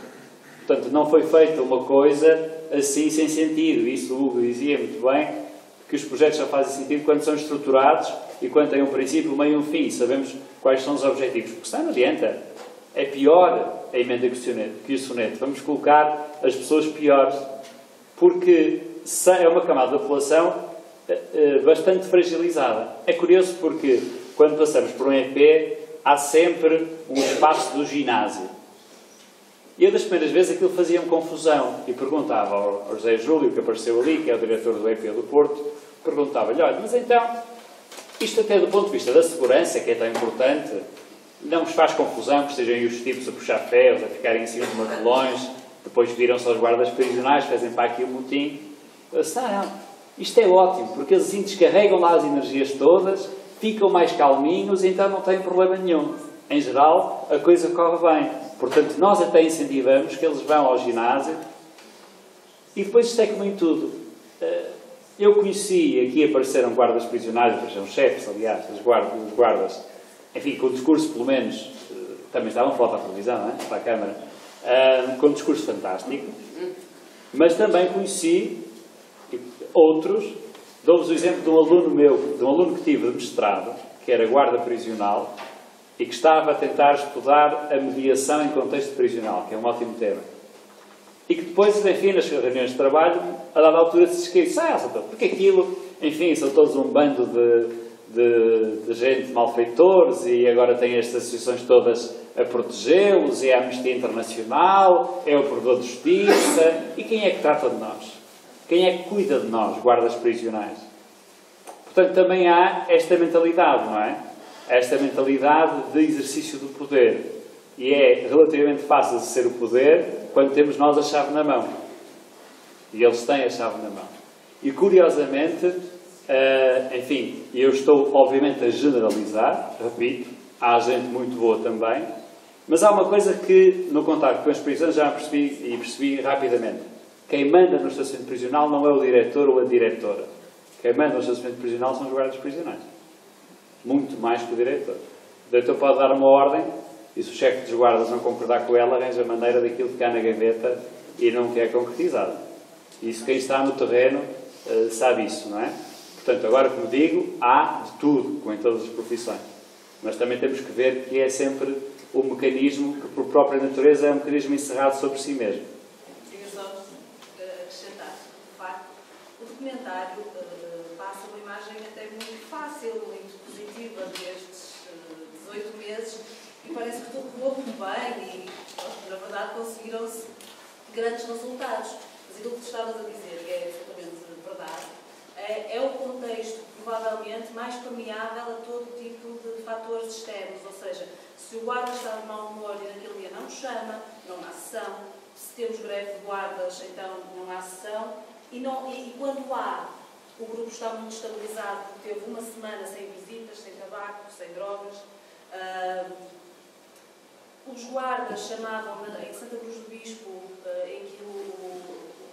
Portanto, não foi feita uma coisa assim sem sentido. Isso o Hugo dizia muito bem. que os projetos só fazem sentido quando são estruturados e quando têm um princípio, um meio e um fim. Sabemos quais são os objetivos. Porque senão não adianta. É pior a emenda que o soneto. Vamos colocar as pessoas piores. Porque é uma camada da população bastante fragilizada. É curioso porque quando passamos por um EP há sempre um espaço do ginásio. E eu das primeiras vezes aquilo fazia-me confusão e perguntava ao José Júlio, que apareceu ali, que é o diretor do EP do Porto, perguntava-lhe, olha, mas então, isto até do ponto de vista da segurança, que é tão importante, não vos faz confusão que estejam aí os tipos a puxar ferros, a ficarem em cima de martelões, depois viram-se aos guardas prisionais, fazem para aqui o motim. Eu disse, não, isto é ótimo, porque eles assim descarregam lá as energias todas, ficam mais calminhos e então não têm problema nenhum. Em geral, a coisa corre bem. Portanto, nós até incentivamos que eles vão ao ginásio e depois isto é como em tudo. Eu conheci, aqui apareceram guardas prisionais, apareceram chefes, aliás, os guardas, enfim, com discurso, pelo menos, também estavam a falar para a televisão, não é? Para a Câmara, com um discurso fantástico, mas também conheci outros. Dou-vos o exemplo de um aluno meu, de um aluno que tive de mestrado, que era guarda prisional e que estava a tentar estudar a mediação em contexto prisional, que é um ótimo tema. E que depois, enfim, nas reuniões de trabalho, a dada altura se esquece, porque aquilo, enfim, são todos um bando de gente malfeitores e agora têm estas associações todas a protegê-los, é a Amnistia Internacional, é o Provedor de Justiça, e quem é que trata de nós? Quem é que cuida de nós, guardas prisionais? Portanto, também há esta mentalidade, não é? Esta mentalidade de exercício do poder. E é relativamente fácil de ser o poder quando temos nós a chave na mão. E eles têm a chave na mão. E, curiosamente, enfim, eu estou, obviamente, a generalizar, repito, há gente muito boa também, mas há uma coisa que, no contacto com as prisões, já percebi, e percebi rapidamente. Quem manda no estacionamento prisional não é o diretor ou a diretora. Quem manda no estacionamento prisional são os guardas prisionais. Muito mais que o diretor. O diretor pode dar uma ordem e se o chefe dos guardas não concordar com ela, arranja a maneira daquilo ficar na gaveta e não quer concretizado. Isso quem está no terreno sabe isso, não é? Portanto, agora, como digo, há de tudo, como em todas as profissões. Mas também temos que ver que é sempre um mecanismo que, por própria natureza, é um mecanismo encerrado sobre si mesmo. Queria só acrescentar, de facto, o documentário passa uma imagem até muito fácil, muito positiva destes 18 meses e parece que tudo correu muito bem e, na verdade, conseguiram-se grandes resultados. Mas aquilo que tu estavas a dizer, e é absolutamente verdade, é o contexto, provavelmente, mais permeável a todo tipo de fatores externos. Ou seja, se o guarda está de mau humor e naquele dia não chama, não há sessão. Se temos greve de guardas, então não há sessão. E quando há, o grupo está muito estabilizado, porque teve uma semana sem visitas, sem tabaco, sem drogas. Os guardas chamavam, em Santa Cruz do Bispo, em que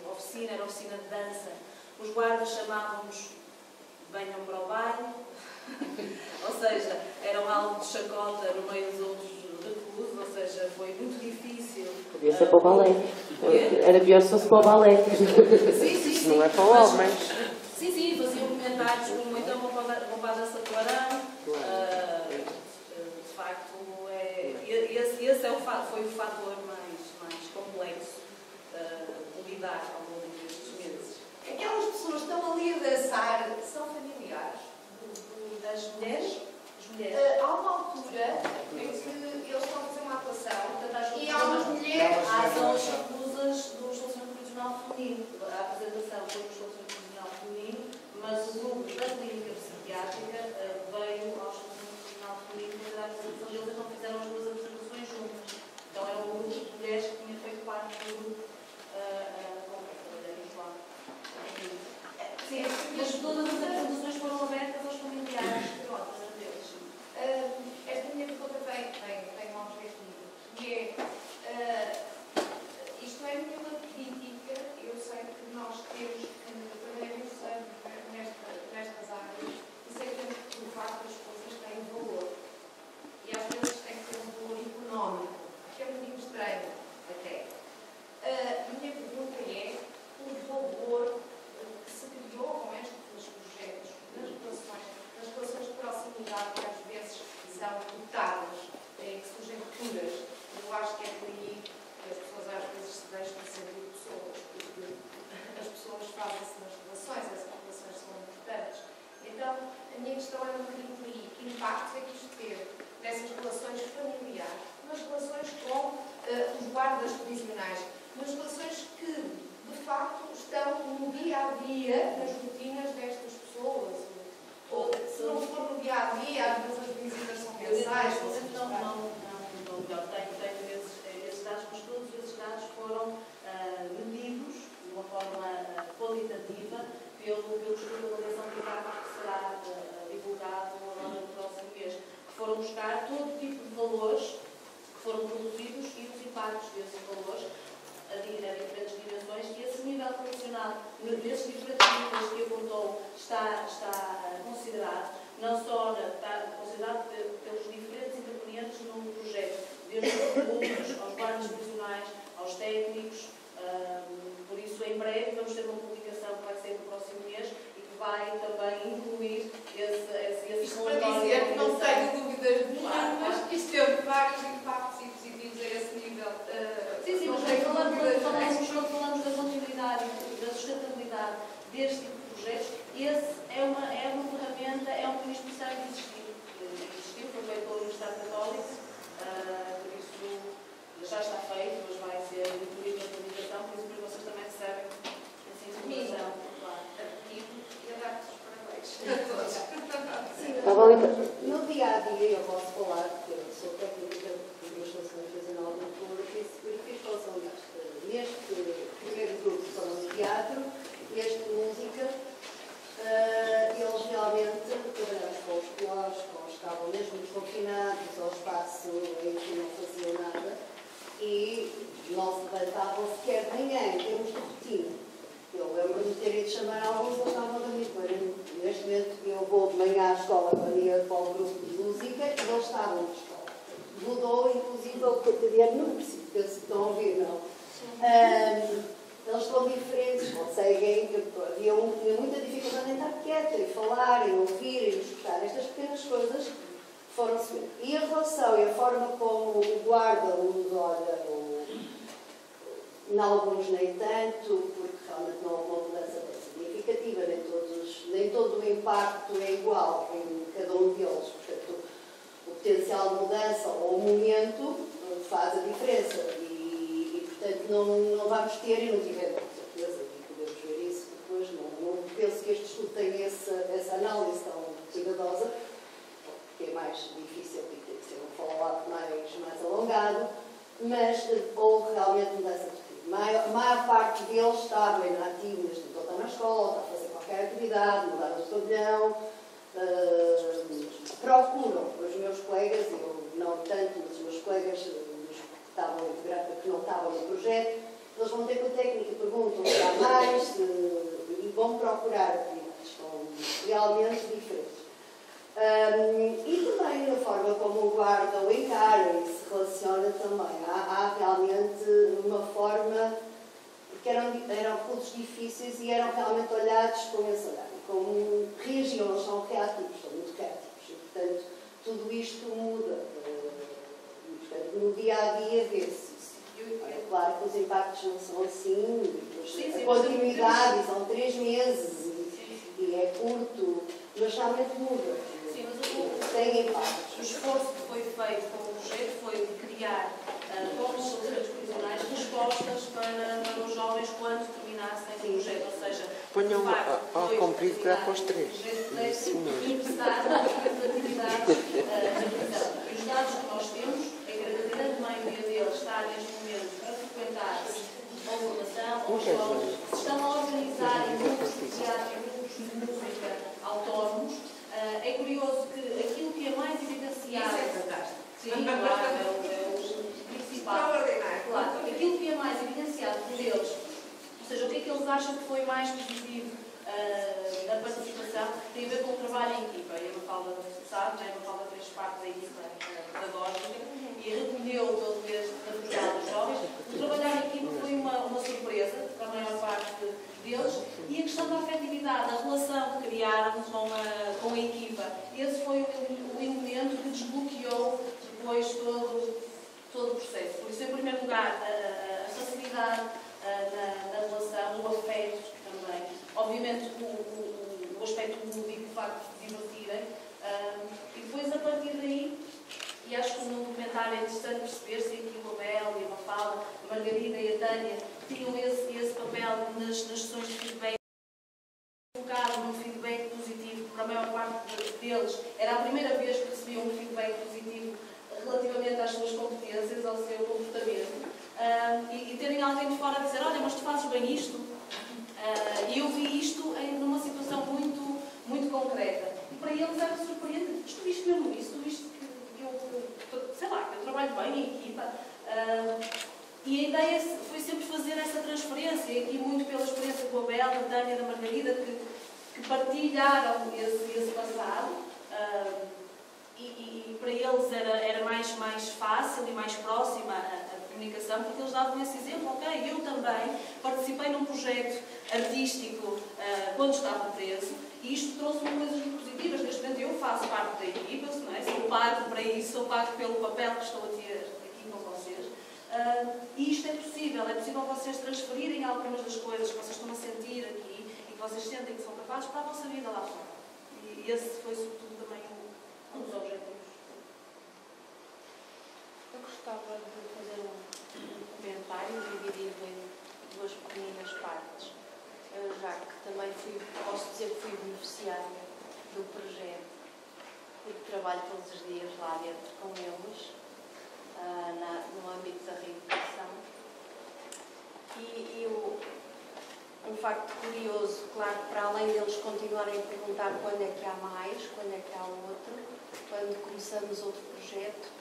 a oficina era a oficina de dança, os guardas chamavam-nos venham para o baile, ou seja, eram algo de chacota no meio dos outros reclusos, ou seja, foi muito difícil. Podia ser para o balé. Era pior se fosse para o balé. Sim. Não é para homens. Sim, faziam comentários como então vão para a dança do Arão. De facto, esse foi o fator mais complexo de lidar ao longo destes meses. Aquelas pessoas que estão ali a dançar são familiares das mulheres? As mulheres. Há uma altura em que eles estão a fazer uma atuação e há umas mulheres. São as reclusas do estacionamento prisional feminino. A apresentação foi no estacionamento prisional feminino, mas o grupo da clínica psiquiátrica veio ao estacionamento prisional feminino fazer a apresentação deles, então fizeram as duas apresentações juntas. Então era um grupo de mulheres que tinha feito parte do grupo Sim, mas todas as apresentações foram abertas aos familiares deles. Esta minha pergunta tem um objetivo, que é, isto é nenhuma crítica, eu sei que nós temos que trabalhar nestas áreas e sei que temos que provar que as coisas têm valor. E às vezes tem que ter um valor económico, que é um bocadinho estranho até. A minha pergunta é o valor que se criou com minha questão é um bocadinho por aí. Que impacto é que isto teve nessas relações familiares, nas relações com os guardas prisionais, nas relações que, de facto, estão no dia-a-dia, nas rotinas destas pessoas? Ou, se não for no dia-a-dia, às vezes as visitas são mensais. Não, melhor, tenho esses dados, mas todos esses dados foram medidos de uma forma qualitativa pelo estudo de avaliação de impacto que será divulgado agora no próximo mês, que foram buscar todo tipo de valores que foram produzidos e os impactos desses valores a diferentes dimensões, e esse nível relacionado, nesses diferentes níveis que apontou, está considerado, não só está considerado pelos diferentes intervenientes no projeto, desde os alunos, aos guardas prisionais, aos técnicos. Por isso, em breve, vamos ter uma publicação que vai ser no próximo mês e que vai também incluir esse isto para dizer que não tenho dúvidas de lado, mas que isto teve vários impactos e positivos a esse nível. Sim, mas quando falamos da continuidade e da sustentabilidade deste tipo de projetos, esse é uma ferramenta, é um mecanismo necessário de existir. Existiu, foi feito pela Universidade Católica, por isso já está feito, mas vai ser incluído na publicação, por isso depois vocês também recebem essa informação. E a dar-vos os parabéns a todos. No dia-a-dia eu posso falar, porque eu sou técnica de investigação regional do Clube, que se verificou, neste primeiro grupo falando de teatro, este de música, eles realmente trabalhamos com os piores, com os que estavam mesmo confinados ao espaço em que não faziam nada e não se levantavam sequer de manhã, em termos de rotina. Eu lembro-me de ter ido chamar alguns, eles estavam a dormir. Neste momento eu vou de manhã à escola quando ia para o grupo de música e eles estavam na escola. Mudou, inclusive, o cotidiano, não preciso, penso que estão a ouvir, não. Eles estão diferentes, conseguem, havia muita dificuldade em estar quieta, em falar, em ouvir, em escutar. Estas pequenas coisas foram-se. E a relação e a forma como o guarda os olha, em alguns nem tanto, porque realmente não houve uma mudança significativa, nem todo o impacto é igual em cada um deles. Portanto, o potencial de mudança ou o momento faz a diferença. E portanto, não vamos ter, e não tivemos certeza, e podemos ver isso depois. Não penso que este estudo tenha essa análise tão cuidadosa, porque é mais difícil e tem que ser um follow-up mais alongado, mas houve realmente mudança de a maior parte deles estavam inativos, não estão na escola, estão a fazer qualquer atividade, mudaram de pavilhão, procuram os meus colegas, eu não tanto, mas os meus colegas que não estavam no projeto, eles vão ter com a técnica e perguntam se há mais e vão procurar atividades realmente diferentes. E também a forma como o guarda o encara e se relaciona também. Há realmente uma forma, porque eram recursos difíceis e eram realmente olhados com esse olhar. Como reagiam, eles são reativos, são muito reativos. E, portanto, tudo isto muda. Portanto, no dia-a-dia vê-se isso. É claro que os impactos não são assim, a continuidade são 3 meses e é curto, mas realmente muda. Sim, mas tem impactos. O esforço que foi feito com o projeto foi de criar, com os estabelecimentos prisionais, respostas para os jovens quando terminassem o projeto. Ou seja, ponham ao comprido que dá para os 3. Interessar novas atividades de prisão. E os dados que nós temos é que a grande maioria deles está neste momento a frequentar a formação ou escolas, se estão a organizar em grupos de teatro, em grupos de música autónomos. É curioso que aquilo que é mais evidenciado. Isso é fantástico. Sim, claro, é o principal. Claro, aquilo que é mais evidenciado por eles, ou seja, o que é que eles acham que foi mais positivo na participação, tem a ver com o trabalho em equipa. E a Mafalda sabe, a Mafalda fez parte da equipa pedagógica e recolheu todo este material dos jovens. O trabalhar em equipa foi uma surpresa para a maior parte deles, e a questão da afetividade, a relação que criaram com a equipa, esse foi o elemento que desbloqueou depois todo o processo. Por isso, em primeiro lugar, a facilidade na relação, o afeto também. Obviamente, o aspecto lúdico, o facto de se divertirem, interessante perceber se aqui o Abel e a Mafalda, a Margarida e a Tânia tinham esse papel nas sessões de feedback, focado num feedback positivo, porque a maior parte deles era a primeira vez que recebiam um feedback positivo relativamente às suas competências, ao seu comportamento, e terem alguém de fora a dizer, olha, mas tu fazes bem isto. E eu vi isto numa situação muito, muito concreta. E para eles era surpreendente. Mas tu viste mesmo isso? Tu viste que eu, sei lá, que eu trabalho bem em equipa. E a ideia foi sempre fazer essa transferência, e aqui muito pela experiência com a Abel, da Tânia e da Margarida, que partilharam esse passado. E para eles era mais fácil e mais próxima a comunicação, porque eles davam esse exemplo. Ok, eu também participei num projeto artístico quando estava preso, e isto trouxe-me coisas muito positivas. Neste momento eu faço parte da equipa, não é? Sou pago para isso, sou pago pelo papel que estou a ter aqui com vocês. E isto é possível vocês transferirem algumas das coisas que vocês estão a sentir aqui e que vocês sentem que são capazes para a vossa vida lá fora. E esse foi, sobretudo, também um dos objetivos. Eu gostava de fazer um comentário dividido em duas pequeninas partes, já que também posso dizer que fui beneficiária do projeto, porque trabalho todos os dias lá dentro com eles, no âmbito da reeducação. E um facto curioso, claro, para além deles continuarem a perguntar quando é que há mais, quando é que há outro, quando começamos outro projeto,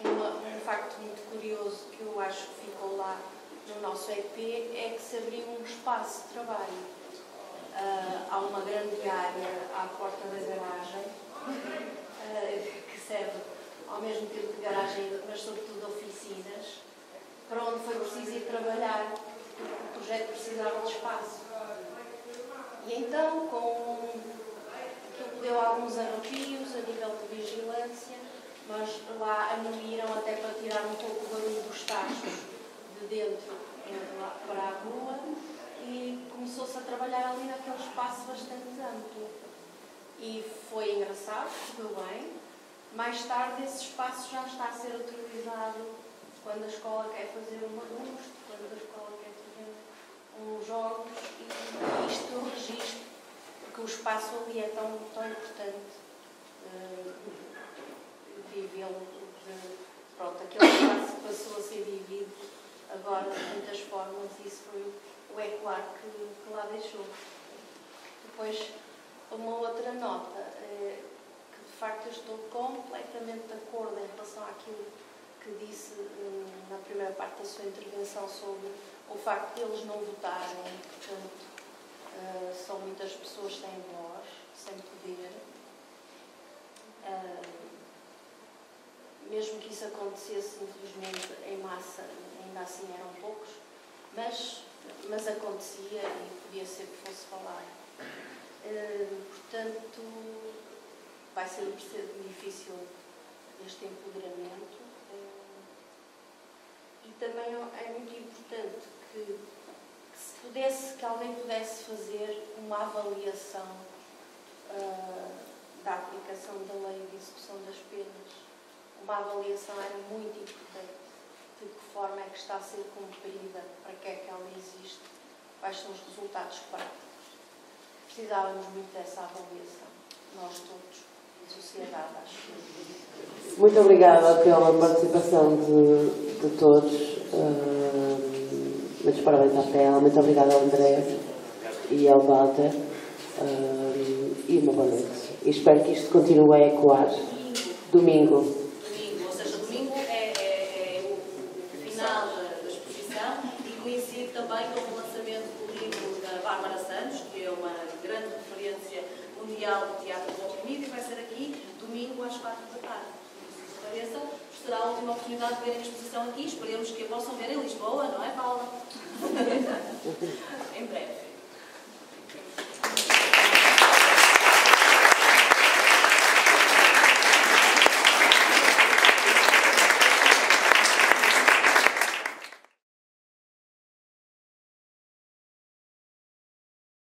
um facto muito curioso que eu acho que ficou lá no nosso EP é que se abriu um espaço de trabalho. Há uma grande área à porta da garagem, que serve ao mesmo tempo de garagem, mas sobretudo oficinas, para onde foi preciso ir trabalhar, porque o projeto precisava de espaço. E então, aquilo deu alguns arrepios a nível de vigilância, mas lá animiram até para tirar um pouco o barulho dos tachos de dentro para a rua, e começou-se a trabalhar ali naquele espaço bastante amplo. E foi engraçado, correu bem. Mais tarde esse espaço já está a ser utilizado quando a escola quer fazer um agosto, quando a escola quer fazer uns jogos, e isto eu registro, porque o espaço ali é tão importante. Vivê-lo, pronto, aquele espaço passou a ser vivido agora de muitas formas, e isso foi o ecoar que lá deixou. Depois, uma outra nota, que de facto eu estou completamente de acordo em relação àquilo que disse na primeira parte da sua intervenção sobre o facto de eles não votarem, portanto, são muitas pessoas sem voz, sem poder. Mesmo que isso acontecesse, infelizmente, em massa, ainda assim eram poucos, mas acontecia e podia ser que fosse falar. Portanto, vai ser difícil este empoderamento. E também é muito importante que alguém pudesse fazer uma avaliação da aplicação da lei de execução das penas. Uma avaliação era muito importante. De que forma é que está a ser cumprida, para que é que ela existe, quais são os resultados práticos. Precisávamos muito dessa avaliação, nós todos, em sociedade, acho. Muito obrigada pela participação de todos. Muitos parabéns à Pela, muito obrigada ao André e ao Walter. E uma boa noite. E espero que isto continue a ecoar. Domingo. Também com o lançamento do livro da Bárbara Santos, que é uma grande referência mundial do teatro do oprimido, e vai ser aqui, domingo, às 4 da tarde. Não se esqueçam, será a última oportunidade de verem a exposição aqui. Esperemos que a possam ver em Lisboa, não é, Paula? Em breve.